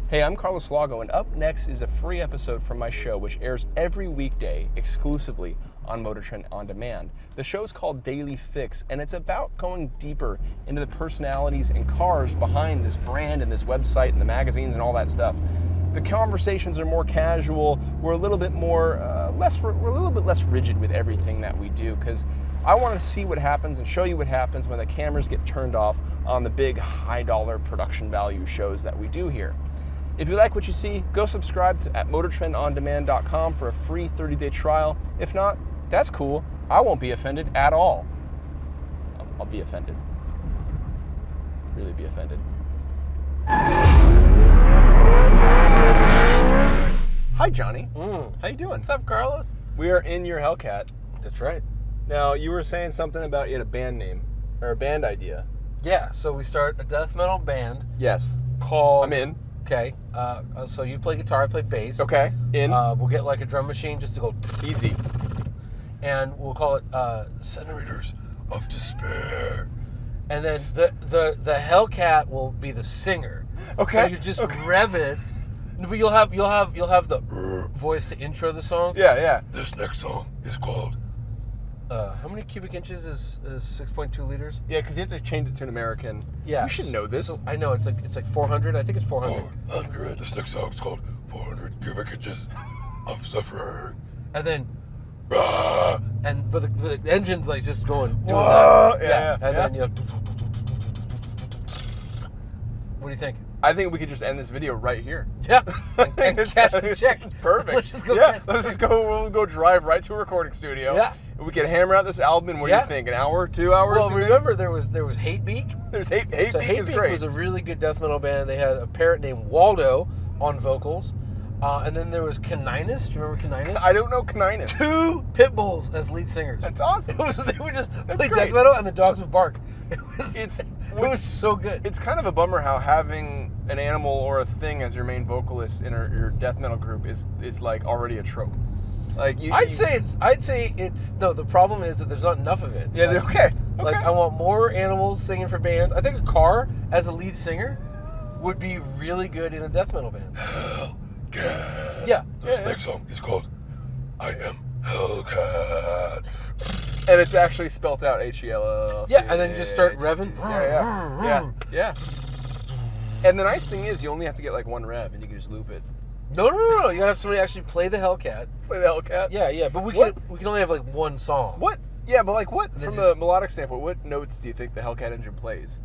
Hey, I'm Carlos Lago, and up next is a free episode from my show, which airs every weekday exclusively on Motor Trend On Demand. The show's called Daily Fix, and it's about going deeper into the personalities and cars behind this brand and this website and the magazines and all that stuff. The conversations are more casual. We're a little bit more we're a little bit less rigid with everything that we do, because I want to see what happens and show you what happens when the cameras get turned off on the big high-dollar production value shows that we do here. If you like what you see, go subscribe at motortrendondemand.com for a free 30-day trial. If not, that's cool. I won't be offended at all. I'll be offended. Really be offended. Hi, Johnny. How you doing? What's up, Carlos? We are in your Hellcat. That's right. Now, you were saying something about you had a band name, or a band idea. Yeah, so we start a death metal band. Yes. Called... I'm in. Okay, so you play guitar, I play bass. Okay, in. We'll get like a drum machine just to go... Easy. And we'll call it Senators of Despair. And then the Hellcat will be the singer. Okay. So you just rev it, but you'll have the voice to intro the song. Yeah. This next song is called... How many cubic inches is 6.2 liters? Yeah, because you have to change it to an American. Yeah. You should know this. So, I know, it's like 400. I think it's 400. 400. This next song is called 400 Cubic Inches of Suffering. And then... Ah. But the engine's like just doing Whoa, that. yeah. And then, you know... What do you think? I think we could just end this video right here. Yeah. And cash the check. It's perfect. Let's just go We'll go drive right to a recording studio. Yeah. We can hammer out this album in, what do you think, an hour, 2 hours? Well, remember there was Hatebeak. There's Hatebeak So is Hatebeak great. was a really good death metal band. They had a parrot named Waldo on vocals. And then there was Caninus. Do you remember Caninus? I don't know Caninus. 2 pit bulls as lead singers. That's awesome. They would just play great. death metal and the dogs would bark. It was so good. It's kind of a bummer how having an animal or a thing as your main vocalist in your death metal group is like already a trope. Like I'd say it's no. The problem is that there's not enough of it. Yeah. Okay. Like I want more animals singing for bands. I think a car as a lead singer would be really good in a death metal band. Hellcat. Yeah. This next song is called I Am Hellcat. And it's actually spelt out Hell. Yeah, and then you just start revving. Yeah. And the nice thing is you only have to get like one rev and you can just loop it. No. You gotta have somebody actually play the Hellcat. Play the Hellcat? Yeah. But we can only have like one song. What? Yeah, but like what, from just, the melodic standpoint, what notes do you think the Hellcat engine plays?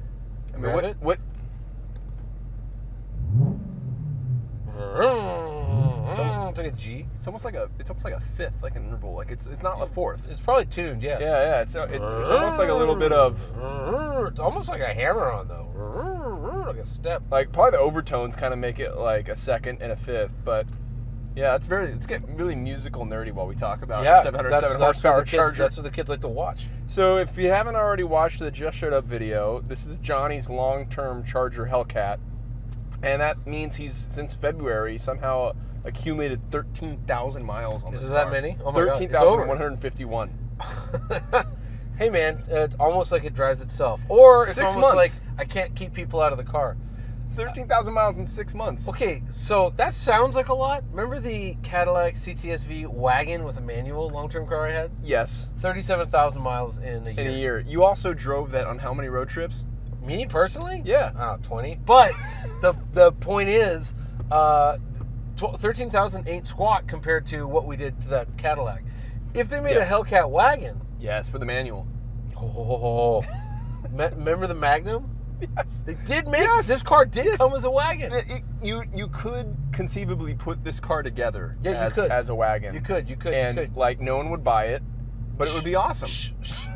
I mean, Rev it? what? It's like a G. It's almost like a fifth, like an interval. Like it's not a fourth. It's probably tuned, yeah. Yeah. It's almost like a little bit of It's almost like a hammer-on though. Like a step. like probably the overtones kind of make it like a second and a fifth, but yeah, it's getting really musical nerdy while we talk about Yeah, 707 that's horsepower what the kids, Charger. that's what the kids like to watch. So if you haven't already watched the Just Showed Up video, this is Johnny's long-term Charger Hellcat, and that means he's since February somehow accumulated 13,000 miles on this Is it car. that many? Oh my God, it's 13,151. Hey man, it's almost like it drives itself. Or it's 6 almost months. like I can't keep people out of the car. 13,000 miles in 6 months. Okay, so that sounds like a lot. Remember the Cadillac CTS-V wagon with a manual long-term car I had? Yes. 37,000 miles in a year. In a year. You also drove that on how many road trips? Me personally? Yeah. 20. But the point is, 13,000 ain't squat compared to what we did to that Cadillac. If they made Yes. a Hellcat wagon... Yes, for the manual. Remember the Magnum? Yes. They did make Yes. this car did Yes. come as a wagon. You could conceivably put this car together Yeah, you could. as a wagon. You could. And like no one would buy it, but it would be awesome. Shh.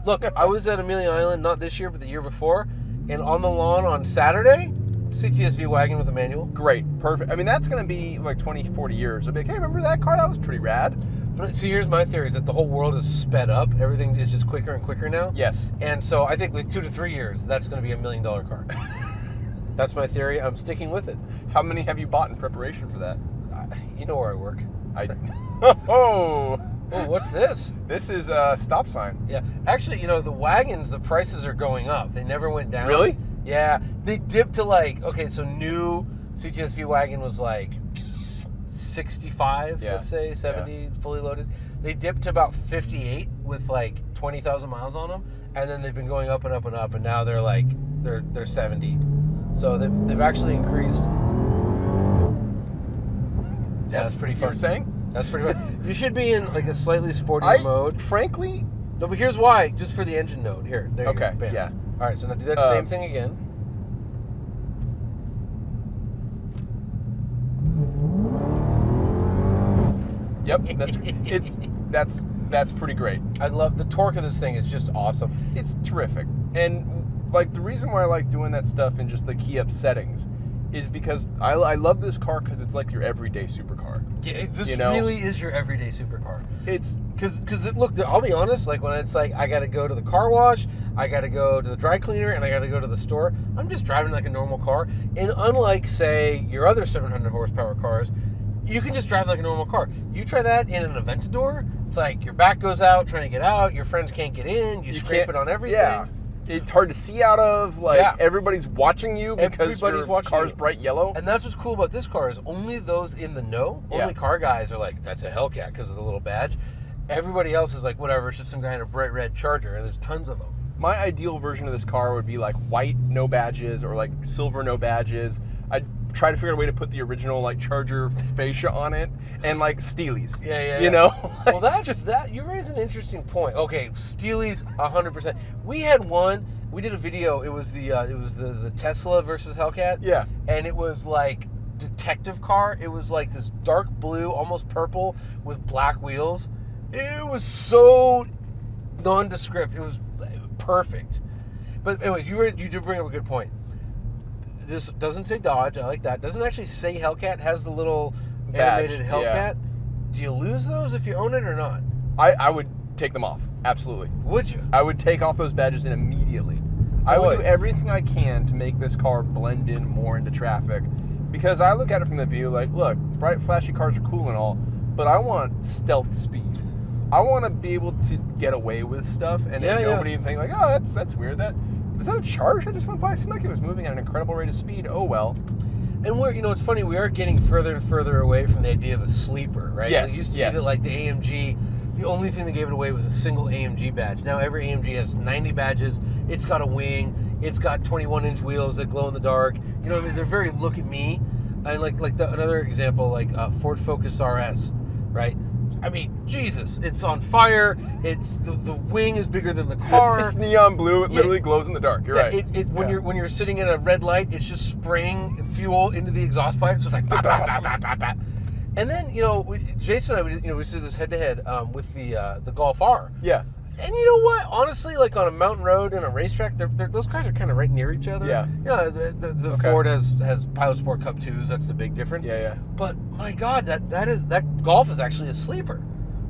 Look, I was at Amelia Island, not this year, but the year before, and on the lawn on Saturday, CTS-V wagon with a manual. Great, perfect. I mean, that's going to be like 20, 40 years. I'll be like, hey, remember that car? That was pretty rad. But see, here's my theory: is that the whole world is sped up. Everything is just quicker and quicker now. Yes. And so I think like 2 to 3 years, that's going to be $1 million car. That's my theory. I'm sticking with it. How many have you bought in preparation for that? You know where I work. Oh, what's this? This is a stop sign. Yeah. Actually, you know, the wagons, the prices are going up. They never went down. Really? Yeah. They dipped to like, okay, so new CTS-V wagon was like 65, Yeah. let's say, 70, fully loaded. They dipped to about 58 with like 20,000 miles on them, and then they've been going up and up and up, and now they're like they're 70. So they've actually increased. Yeah, that's pretty fun. You were saying? That's pretty fun. You should be in like a slightly sportier mode. Frankly, No, but here's why, just for the engine note. Here, there you Okay, go. Bam. yeah. All right, so now do that same thing again. yep, that's pretty great. I love the torque of this thing is just awesome. It's terrific. And like the reason why I like doing that stuff in just the key up settings is because I love this car because it's like your everyday supercar. Yeah, this You know? really is your everyday supercar. It's Because look, I'll be honest, like when it's like I got to go to the car wash, I got to go to the dry cleaner, and I got to go to the store, I'm just driving like a normal car. And unlike, say, your other 700 horsepower cars, you can just drive like a normal car. You try that in an Aventador, it's like your back goes out trying to get out, your friends can't get in, you scrape can't- it on everything. Yeah. It's hard to see out of. Like Yeah. everybody's watching you because Everybody's your watching car's you. bright yellow. And that's what's cool about this car is only those in the know, only Yeah. car guys are like, that's a Hellcat because of the little badge. Everybody else is like, whatever, it's just some guy in a bright red Charger, and there's tons of them. My ideal version of this car would be like white, no badges, or like silver, no badges. I'd try to figure out a way to put the original like Charger fascia on it, and like Steelies. Yeah. You know? Well, that you raise an interesting point. Okay, Steely's 100%. We had one. We did a video. It was the Tesla versus Hellcat. Yeah. And it was like detective car. It was like this dark blue, almost purple, with black wheels. It was so nondescript. It was perfect. But anyway, you did bring up a good point. This doesn't say Dodge. I like that. Doesn't actually say Hellcat. Has the little Badge, animated Hellcat. yeah. Do you lose those if you own it or not? I would take them off. Absolutely. Would you? I would take off those badges immediately. I would do everything I can to make this car blend in more into traffic, because I look at it from the view like, look, bright flashy cars are cool and all, but I want stealth speed. I want to be able to get away with stuff and then nobody think like, oh, that's weird. Was that a Charge that just went by? It seemed like it was moving at an incredible rate of speed. Oh well. And it's funny, we are getting further and further away from the idea of a sleeper, right? Yes, It used to yes. be that like the AMG, the only thing that gave it away was a single AMG badge. Now every AMG has 90 badges. It's got a wing. It's got 21-inch wheels that glow in the dark. You know what I mean? They're very look at me. And another example, like Ford Focus RS, right? I mean, Jesus, it's on fire. It's the wing is bigger than the car. It's neon blue. It literally glows in the dark. You're right. When you're sitting in a red light, it's just spraying fuel into the exhaust pipe. So it's like, bah, bah, bah, bah, bah, bah. And then Jason and I, we did this head to head with the Golf R. Yeah. And you know what? Honestly, like on a mountain road and a racetrack, those cars are kind of right near each other. Yeah. The Okay. Ford has Pilot Sport Cup 2s. That's the big difference. Yeah. But my God, that Golf is actually a sleeper.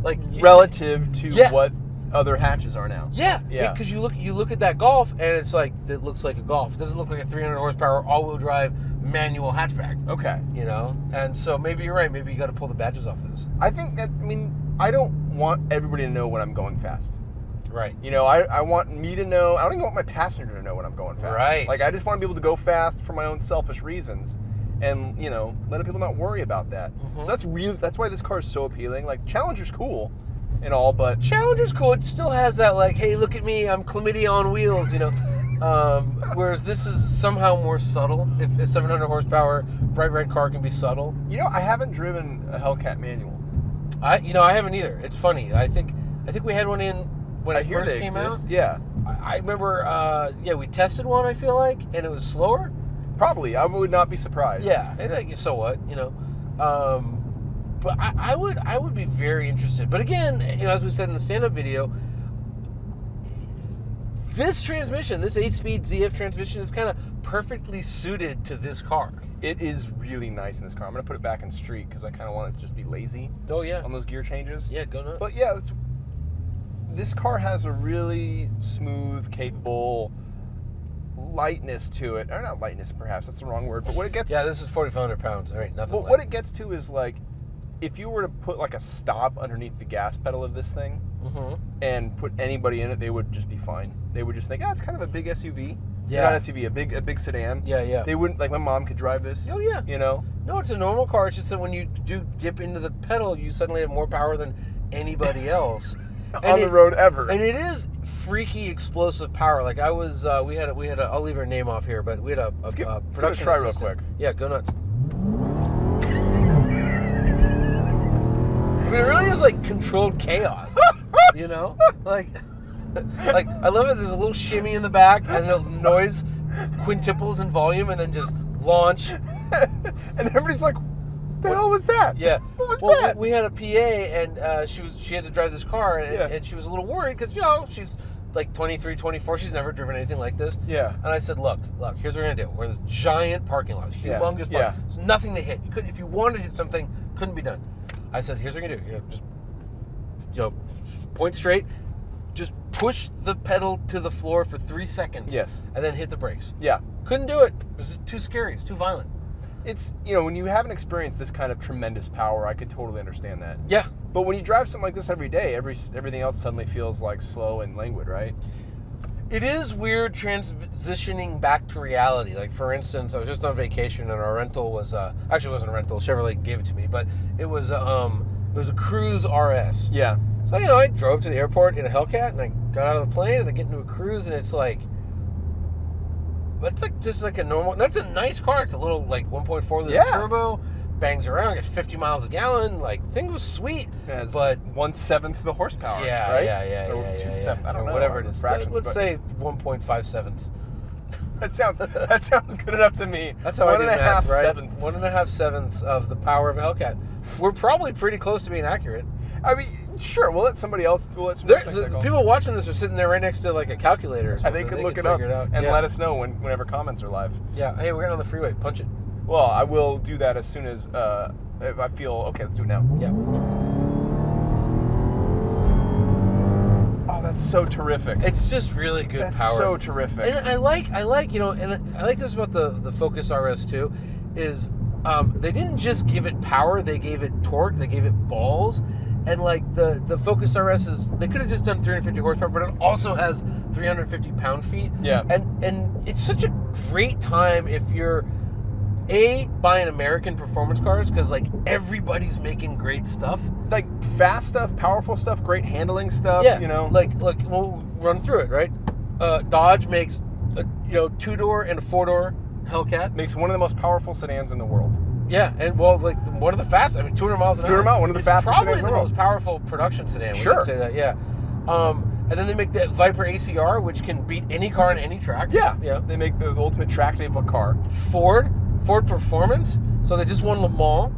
Like Relative to Yeah. what other hatches are now. Yeah. Yeah. Because you look at that Golf and it's like it looks like a Golf. It doesn't look like a 300 horsepower all-wheel drive manual hatchback. Okay. And so maybe you're right. Maybe you got to pull the badges off this. I think that, I don't want everybody to know when I'm going fast. Right. I want me to know. I don't even want my passenger to know when I'm going fast. Right. Like, I just want to be able to go fast for my own selfish reasons, and letting people not worry about that. Mm-hmm. So that's why this car is so appealing. Like, Challenger's cool and all, but Challenger's cool. It still has that like, hey, look at me, I'm chlamydia on wheels. Whereas this is somehow more subtle. If a 700 horsepower bright red car can be subtle. I haven't driven a Hellcat manual. I haven't either. It's funny. I think we had one in when it hear first they came exist. out. Yeah. I remember. We tested one. I feel like, and it was slower. Probably. I would not be surprised. Yeah. And like, so what? But I would be very interested. But again, as we said in the stand-up video, this transmission, this 8-speed ZF transmission, is kind of perfectly suited to this car. It is really nice in this car. I'm going to put it back in street because I kind of want it to just be lazy Oh yeah. on those gear changes. Yeah, go nuts. But yeah, this car has a really smooth, capable lightness to it. Or not lightness, perhaps. That's the wrong word. But what it gets... Yeah, this is 4,500 pounds. All right, nothing But like what it gets to is, like, if you were to put, like, a stop underneath the gas pedal of this thing Mm-hmm. and put anybody in it, they would just be fine. They would just think, it's kind of a big SUV. Yeah. Not an SUV, a big sedan. Yeah, yeah. They wouldn't, like, my mom could drive this. Oh, yeah. You know? No, it's a normal car. It's just that when you do dip into the pedal, you suddenly have more power than anybody else. On the road ever. And it is freaky explosive power. Like I was, we had a, I'll leave her name off here, but we had a production try assistant. real quick. Yeah, go nuts. I mean, it really is like controlled chaos, you know? Like I love it. There's a little shimmy in the back and the noise quintuples in volume and then just launch. And everybody's like, what the hell was that? Yeah. What was that? We had a PA and she had to drive this car and she was a little worried because, you know, she's like 23, 24. She's never driven anything like this. Yeah. And I said, look, here's what we're going to do. We're in this giant parking lot, humongous parking. There's nothing to hit. You couldn't, if you wanted to hit something, couldn't be done. I said, here's what we're going to do. Just, point straight. Just push the pedal to the floor for 3 seconds. Yes. And then hit the brakes. Yeah. Couldn't do it. It was too scary. It's too violent. It's, when you haven't experienced this kind of tremendous power, I could totally understand that. Yeah. But when you drive something like this every day, everything else suddenly feels like slow and languid, right? It is weird transitioning back to reality. Like, for instance, I was just on vacation and our rental was, actually it wasn't a rental, Chevrolet gave it to me, but it was a Cruise RS. Yeah. So, I drove to the airport in a Hellcat and I got out of the plane and I get into a Cruise and it's like just like a normal, that's a nice car. It's a little like 1.4 liter turbo, bangs around, gets 50 miles a gallon. Like, thing was sweet. Yeah, but 1/7 the horsepower. Yeah, right? yeah. Or Yeah, 2/7, I don't know. Whatever it is. Fractions, Let's say 1.57. That sounds good enough to me. That's how I do math, right? 1.5 1.5 sevenths of the power of a Hellcat. We're probably pretty close to being accurate. I mean, sure. We'll let somebody else. The people watching this are sitting there right next to like a calculator or something. They can look it up and yeah. let us know whenever comments are live. Yeah. Hey, we're getting on the freeway. Punch it. Well, I will do that as soon as if I feel okay. Let's do it now. Yeah. Oh, that's so terrific. It's just really good That's power. so terrific. And I like and I like this about the Focus RS too, is they didn't just give it power, they gave it torque, they gave it balls. And like the Focus RS they could have just done 350 horsepower, but it also has 350 pound-feet. Yeah. And it's such a great time if you're buying American performance cars, because like everybody's making great stuff. Like fast stuff, powerful stuff, great handling stuff. Yeah. Like We'll run through it, right? Dodge makes a 2-door and a 4-door Hellcat. makes one of the most powerful sedans in the world. Yeah, and well, like one of the fastest. I mean, 200 miles an hour. 200 miles, one of the fastest Probably sedans in the the world. most powerful production sedan. Sure. We can say that. Yeah. And then they make the Viper ACR, which can beat any car on any track. Yeah. Yeah. They make the ultimate track day of a car. Ford Performance. So they just won Le Mans.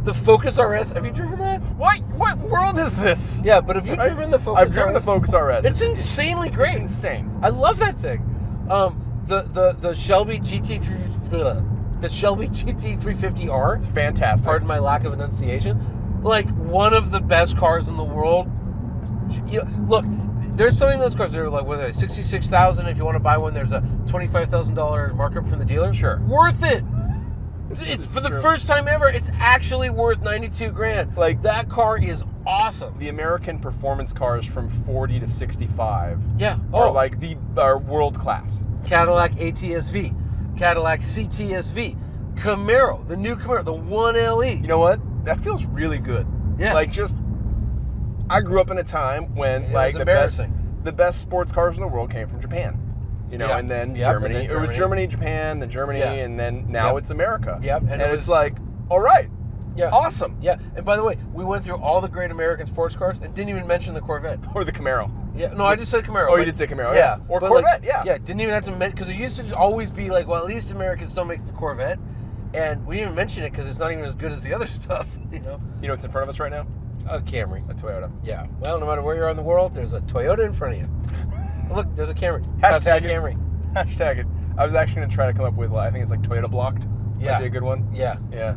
The Focus RS. Have you driven that? What world is this? Yeah, but have you driven the Focus I've driven the Focus RS. It's insanely great. It's insane. I love that thing. The Shelby the Shelby GT350R. It's fantastic. Pardon my lack of enunciation. Like one of the best cars in the world. Look, there's some of those cars that are like, what are they, $66,000. If you want to buy one, there's a $25,000 markup from the dealer. Sure. Worth it. It's for the first time ever. It's actually worth $92,000. Like, that car is awesome. The American performance cars from 40 to 65 Yeah. are world class. Cadillac ATS-V, Cadillac CTS-V, Camaro, the new Camaro, the 1LE. You know what? That feels really good. Yeah. I grew up in a time when the best sports cars in the world came from Japan. And then Germany. And then It was Germany, Japan, then Germany, and then now it's America. Yep. And it's like, all right. Yeah. Awesome. Yeah. And by the way, we went through all the great American sports cars and didn't even mention the Corvette. Or the Camaro. Yeah. No, I just said Camaro. Oh, you did say Camaro. Yeah. Or Corvette. Yeah. Yeah. Didn't even have to mention, because it used to just always be like, well, at least American still makes the Corvette. And we didn't even mention it because it's not even as good as the other stuff. You know what's in front of us right now? A Camry. A Toyota. Yeah. Well, no matter where you are in the world, there's a Toyota in front of you. Look, there's a Camry. Hashtag it. Camry. Hashtag it. I was actually going to try to come up with, I think it's like Toyota blocked. Yeah. That'd be a good one. Yeah. Yeah.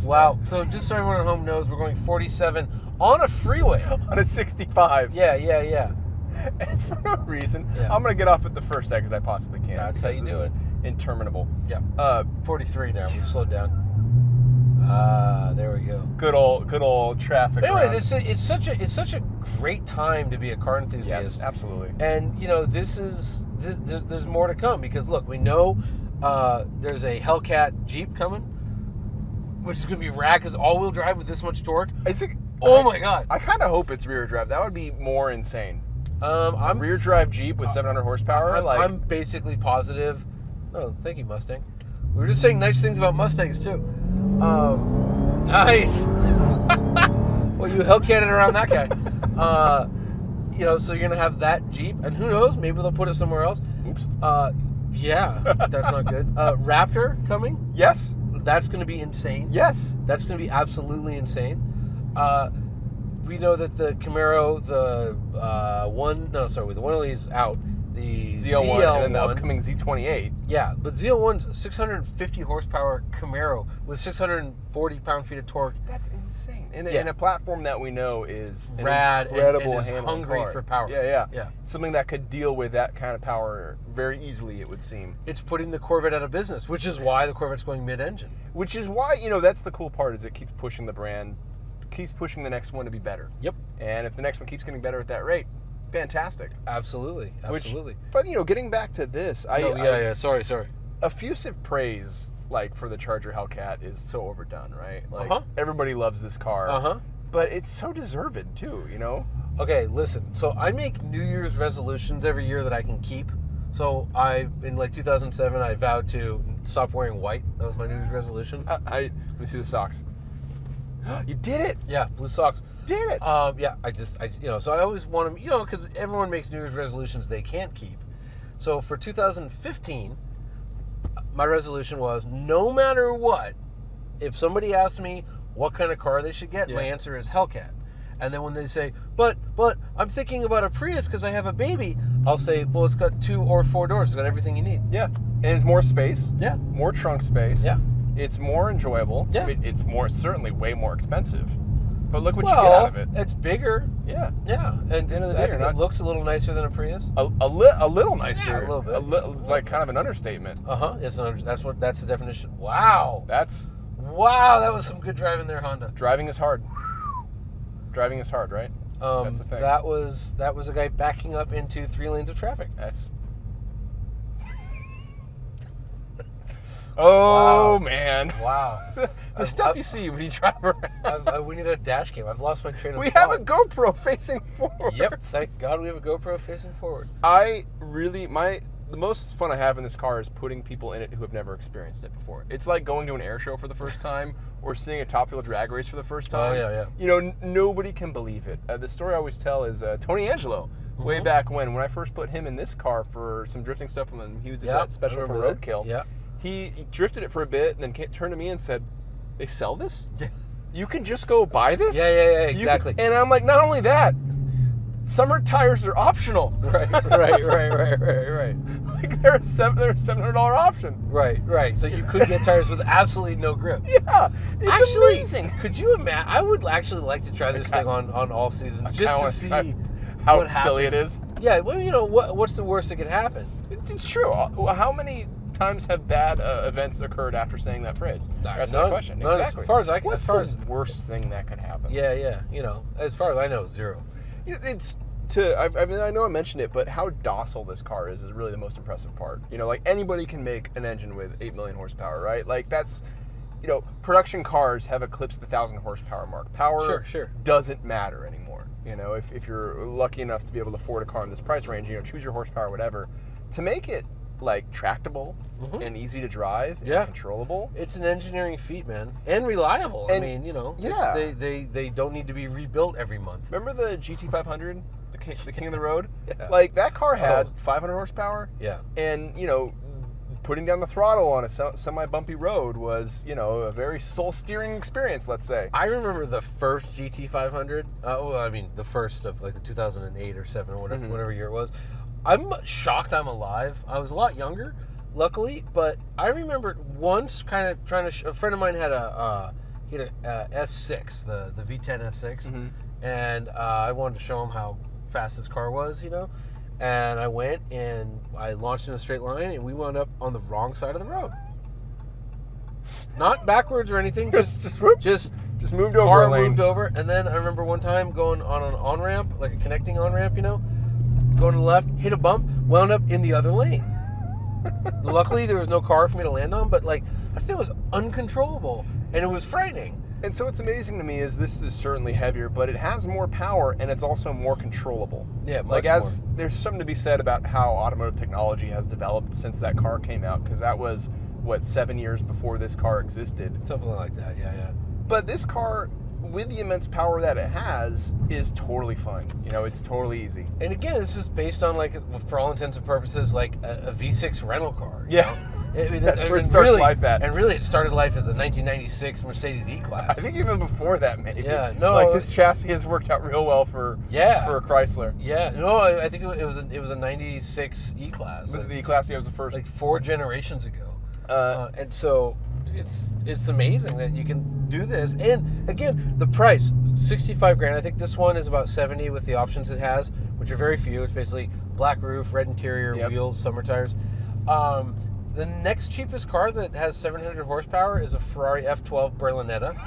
Wow. So just so everyone at home knows, we're going 47 on a freeway. On a 65. Yeah. And for no reason, Yeah. I'm going to get off at the first exit I possibly can. That's how you do it. Interminable. Yeah. 43 now. We've slowed down. There we go. Good old traffic. Anyways, around. it's such a great time to be a car enthusiast. Yes, absolutely. And there's more to come, because look, we know there's a Hellcat Jeep coming, which is going to be rad because all-wheel drive with this much torque. Oh my god! I kind of hope it's rear drive. That would be more insane. I'm rear drive Jeep with 700 horsepower. I'm basically positive. Oh, thank you, Mustang. We were just saying nice things about Mustangs too. Nice. Well, you Hellcated around that guy. So you're gonna have that Jeep, and who knows? Maybe they'll put it somewhere else. Oops. Yeah, that's not good. Raptor coming. Yes. That's gonna be insane. Yes. That's gonna be absolutely insane. We know that the Camaro, the 108's out. The ZL1 and then the upcoming Z28. Yeah, but ZL1's 650 horsepower Camaro with 640 pound-feet of torque. That's insane. In a platform that we know is rad, incredible, and is hungry for power. Yeah. Something that could deal with that kind of power very easily, it would seem. It's putting the Corvette out of business, which is why the Corvette's going mid-engine. Which is why, that's the cool part, is it keeps pushing the brand, keeps pushing the next one to be better. Yep. And if the next one keeps getting better at that rate, fantastic. Absolutely. But getting back to this, Sorry. Effusive praise, for the Charger Hellcat is so overdone, right? Everybody loves this car. But it's so deserved too, Okay, listen. So I make New Year's resolutions every year that I can keep. So in 2007, I vowed to stop wearing white. That was my New Year's resolution. Let me see the socks. You did it! Yeah, blue socks. Did it! So I always want them, because everyone makes New Year's resolutions they can't keep. So for 2015, my resolution was, no matter what, if somebody asks me what kind of car they should get, my answer is Hellcat. And then when they say, but I'm thinking about a Prius because I have a baby, I'll say, well, it's got 2 or 4 doors. It's got everything you need. Yeah, and it's more space. Yeah. More trunk space. Yeah. It's more enjoyable. Yeah. It's certainly way more expensive. But look what you get out of it. It's bigger. Yeah. Yeah. And I think it looks a little nicer than a Prius. A little nicer. Yeah, a little bit. It's like kind of an understatement. Yes, that's the definition. Wow. That was some good driving there, Honda. Driving is hard. Driving is hard, right? That's the thing. That was a guy backing up into 3 lanes of traffic. That's... Oh, wow. Man. Wow. The stuff you see when you drive around. We need a dash cam. I've lost my train of thought. We have a GoPro facing forward. Yep. Thank God we have a GoPro facing forward. The most fun I have in this car is putting people in it who have never experienced it before. It's like going to an air show for the first time or seeing a Top Fuel drag race for the first time. Oh, yeah. Nobody can believe it. The story I always tell is Tony Angelo, way back when I first put him in this car for some drifting stuff when he was doing that special for Roadkill. Yeah. He drifted it for a bit and then turned to me and said, "They sell this? Yeah. You can just go buy this?" Yeah, exactly. And I'm like, not only that, summer tires are optional. Right. Like they're a $700 option. Right. So you could get tires with absolutely no grip. Yeah, it's amazing. Could you imagine? I would actually like to try this thing on all seasons just to see how silly it is. Yeah, well, what's the worst that could happen? It's true. How many times have bad events occurred after saying that phrase? That's the question. None, exactly. As far as I can. What's the worst thing that could happen? Yeah. As far as I know, 0. I know I mentioned it, but how docile this car is really the most impressive part. Anybody can make an engine with 8 million horsepower, right? That's, production cars have eclipsed the 1,000 horsepower mark. Power doesn't matter anymore. If you're lucky enough to be able to afford a car in this price range, choose your horsepower, whatever. To make it tractable and easy to drive and controllable. It's an engineering feat, man. And reliable. And, they don't need to be rebuilt every month. Remember the GT500, the king of the road? Yeah. That car had 500 horsepower. Yeah. And, putting down the throttle on a semi-bumpy road was, a very soul-steering experience, let's say. I remember the first GT500. The first of the 2008 or 7 or whatever year it was. I'm shocked I'm alive. I was a lot younger, luckily, but I remember once kind of trying to. A friend of mine had a S6, the V10 S6, and I wanted to show him how fast this car was, And I went and I launched in a straight line, and we wound up on the wrong side of the road. not backwards or anything. Just moved over car a lane. moved over, and then I remember one time going on an on ramp, like a connecting on ramp, going to the left, hit a bump, wound up in the other lane. Luckily, there was no car for me to land on, but I think it was uncontrollable, and it was frightening. And so what's amazing to me is this is certainly heavier, but it has more power and it's also more controllable. Yeah, much more. There's something to be said about how automotive technology has developed since that car came out, because that was, 7 years before this car existed. Something like that, yeah. But this car, with the immense power that it has, is totally fun. It's totally easy. And again, this is based on, for all intents and purposes, a V6 rental car. Yeah. That's where it starts life at. And really, it started life as a 1996 Mercedes E-Class. I think even before that, maybe. Yeah, no. This chassis has worked out real well for a Chrysler. Yeah, no, I think it was a 96 E-Class. Was it the E-Class? Yeah, it was the first. 4 generations ago. And so it's amazing that you can do this. And again, the price, $65,000. I think this one is about $70,000 with the options it has, which are very few. It's basically black roof, red interior, wheels, summer tires. The next cheapest car that has 700 horsepower is a Ferrari F12 Berlinetta.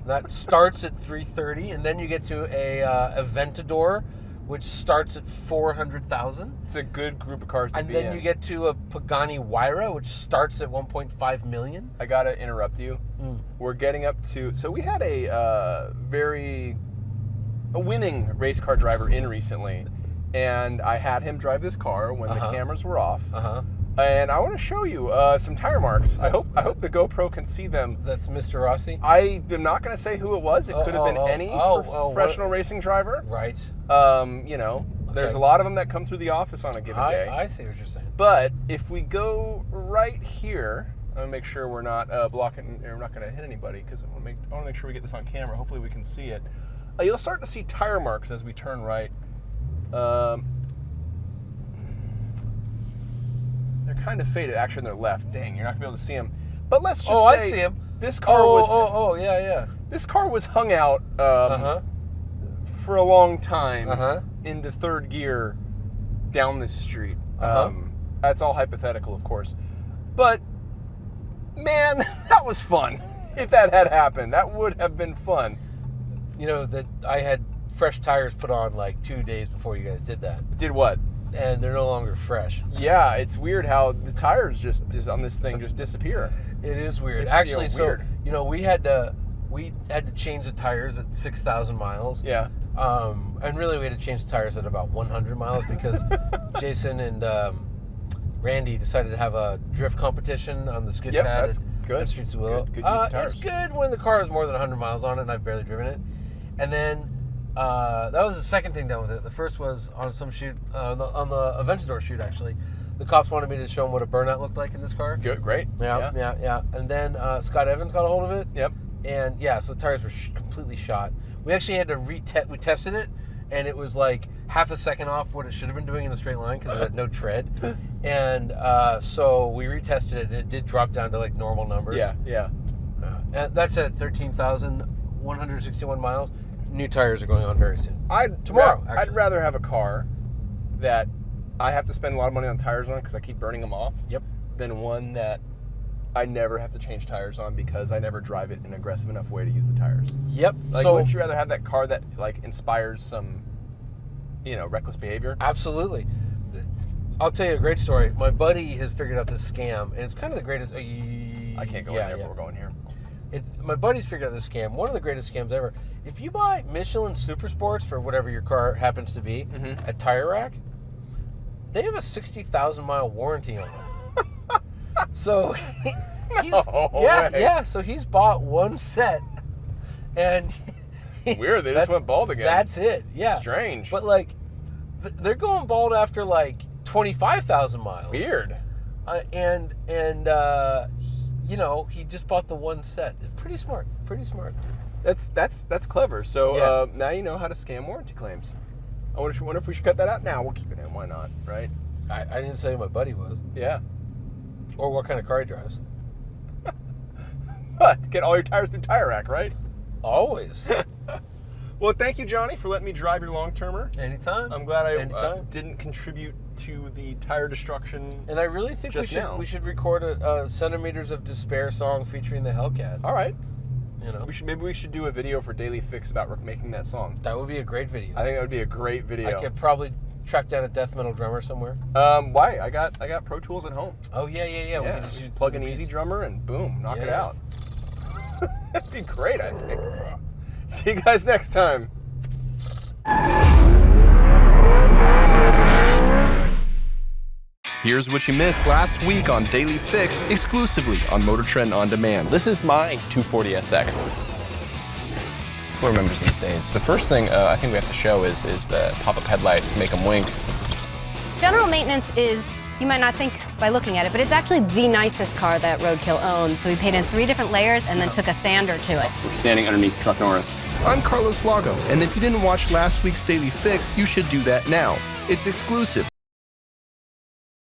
That starts at $330,000, and then you get to a Aventador, which starts at $400,000. It's a good group of cars to be in. And then you get to a Pagani Huayra, which starts at $1.5 million. I gotta interrupt you. We're getting up to, so we had a winning race car driver in recently, and I had him drive this car when the cameras were off. And I want to show you some tire marks. I hope the GoPro can see them. That's Mr. Rossi? I am not going to say who it was. It could have been any professional racing driver. Right. There's a lot of them that come through the office on a given day. I see what you're saying. But if we go right here, I'm going to make sure we're not blocking, or we're not going to hit anybody, because I want to make sure we get this on camera. Hopefully we can see it. You'll start to see tire marks as we turn right. They're kind of faded. Actually, on their left. Dang, you're not gonna be able to see them. But let's just say I see them. This car was. Yeah. This car was hung out for a long time into third gear down this street. That's all hypothetical, of course. But man, that was fun. If that had happened, that would have been fun. That I had fresh tires put on 2 days before you guys did that. Did what? And they're no longer fresh. Yeah, it's weird how the tires just on this thing just disappear. It is weird. It's, Actually, weird. we had to change the tires at 6,000 miles. Yeah. And really we had to change the tires at about 100 miles because Jason and Randy decided to have a drift competition on the skid pad. That's good. At Streets of Willow. Good use of tires. It's good when the car has more than 100 miles on it and I've barely driven it. And then that was the second thing done with it. The first was on some shoot, on the Aventador shoot, actually. The cops wanted me to show them what a burnout looked like in this car. Good, great. Yeah. And then Scott Evans got a hold of it. Yep. And so the tires were completely shot. We actually had to we tested it, and it was half a second off what it should have been doing in a straight line because it had no tread. And so we retested it, and it did drop down to normal numbers. Yeah. And that's at 13,161 miles. New tires are going on very soon. Tomorrow, actually. I'd rather have a car that I have to spend a lot of money on tires on because I keep burning them off. Yep. Than one that I never have to change tires on because I never drive it in an aggressive enough way to use the tires. Yep. Wouldn't you rather have that car that inspires some, reckless behavior? Absolutely. I'll tell you a great story. My buddy has figured out this scam, and it's kind of the greatest. I can't go in there, but we're going here. My buddy's figured out this scam. One of the greatest scams ever. If you buy Michelin Super Sports for whatever your car happens to be at Tire Rack, they have a 60,000 mile warranty on it. So so he's bought one set, and weird. They just went bald again. That's it. Yeah. Strange. But they're going bald after 25,000 miles. Weird. He just bought the one set. It's pretty smart. That's clever. So now you know how to scam warranty claims. I wonder if we should cut that out now. We'll keep it in. Why not? Right? I didn't say who my buddy was. Yeah. Or what kind of car he drives. But get all your tires through Tire Rack, right? Always. Well, thank you, Johnny, for letting me drive your long-termer. Anytime. I'm glad I didn't contribute to the tire destruction. And I really think we should record a Centimeters of Despair song featuring the Hellcat. All right. You know, maybe we should do a video for Daily Fix about making that song. That would be a great video. I think that would be a great video. I could probably track down a death metal drummer somewhere. Why? I got Pro Tools at home. Oh yeah. Yeah, We can just plug an easy drummer and boom, knock it out. That'd be great, I think. See you guys next time. Here's what you missed last week on Daily Fix, exclusively on Motor Trend On Demand. This is my 240SX. Who remembers these days? The first thing I think we have to show is the pop-up headlights, make them wink. General maintenance is, you might not think by looking at it, but it's actually the nicest car that Roadkill owns. So we painted 3 different layers and then took a sander to it. We're standing underneath Truck Norris. I'm Carlos Lago, and if you didn't watch last week's Daily Fix, you should do that now. It's exclusive